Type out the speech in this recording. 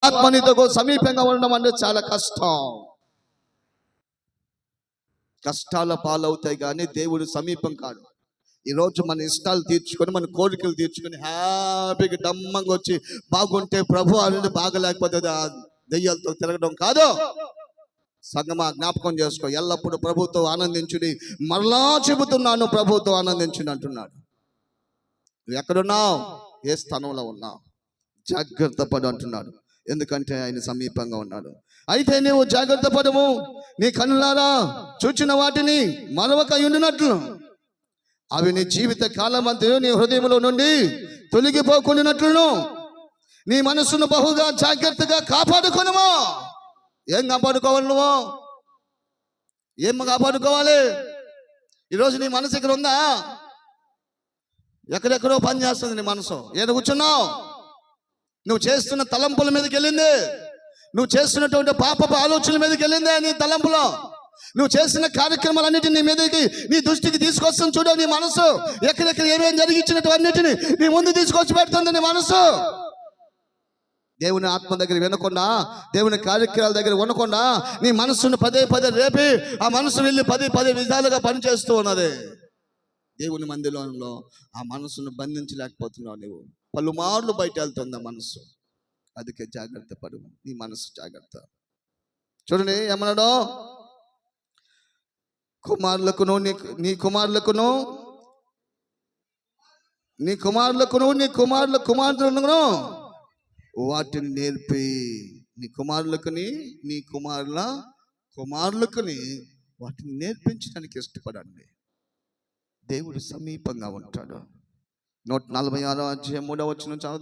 ఆత్మనితో సమీపంగా ఉండడం అంటే చాలా కష్టం. కష్టాల పాలవుతాయి కానీ దేవుడు సమీపం కాడు. ఈరోజు మన ఇష్టాలు తీర్చుకొని, మన కోరికలు తీర్చుకొని హ్యాపీగా డమ్మంగా వచ్చి బాగుంటే ప్రభు అనేది, బాగలేకపోతే దెయ్యాలతో తిరగడం కాదు. సంగమా, జ్ఞాపకం చేసుకో, ఎల్లప్పుడూ ప్రభుతో ఆనందించుడి. మరలా చెబుతున్నాను, ప్రభుతో ఆనందించుడి అంటున్నాడు. నువ్వు ఎక్కడున్నావు, ఏ స్థానంలో ఉన్నావు, జాగ్రత్త పడు అంటున్నాడు. ఎందుకంటే ఆయన సమీపంగా ఉన్నాడు. అయితే నీవు జాగ్రత్త పడము, నీ కన్నులారా చూచిన వాటిని మరొక ఉండినట్లు అవి నీ జీవిత కాలం అంతా నీ హృదయంలో నుండి తొలగిపోకుండానట్లును నీ మనసును బహుగా జాగ్రత్తగా కాపాడుకొనుము. ఏం కాపాడుకోవాలి నువ్వు? ఏం కాపాడుకోవాలి? ఈరోజు నీ మనసు ఇక్కడ ఉందా? ఎక్కడెక్కడో పని చేస్తుంది నీ మనసు. ఏదో కూర్చున్నావు, నువ్వు చేస్తున్న తలంపుల మీదకి వెళ్ళింది, నువ్వు చేస్తున్నటువంటి పాపపు ఆలోచనల మీదకి వెళ్ళిందే నీ తలంపులో. నువ్వు చేసిన కార్యక్రమాలన్నిటిని నీ మీదకి, నీ దృష్టికి తీసుకొస్తుంది చూడ. నీ మనసు ఎక్కడెక్కడ ఏమేమి జరిగించినటువన్నిటిని నీ ముందు తీసుకొచ్చి పెడుతుంది నీ మనసు. దేవుని ఆత్మ దగ్గర వినకుండా, దేవుని కార్యక్రమాల దగ్గర ఉండకుండా నీ మనసును పదే పదే రేపి ఆ మనసు వెళ్ళి పదే విధాలుగా పనిచేస్తూ ఉన్నది. దేవుని మందిరంలో ఆ మనసును బంధించలేకపోతున్నావు. నువ్వు పలుమార్లు బయట వెళ్తుంది ఆ మనసు. అందుకే జాగ్రత్త పడు, నీ మనసు జాగ్రత్త. చూడండి ఏమన్నాడో, కుమారులకును నీ కుమారులకును నీ కుమారులకును నీ కుమారుల కుమార్తెలను వాటిని నేర్పి, నీ కుమారులకుని నీ కుమారుల కుమారులకుని వాటిని నేర్పించడానికి ఇష్టపడండి. దేవుడు సమీపంగా ఉంటాడు. 146 అధ్యాయం 3వ వచనం చదువుదాం.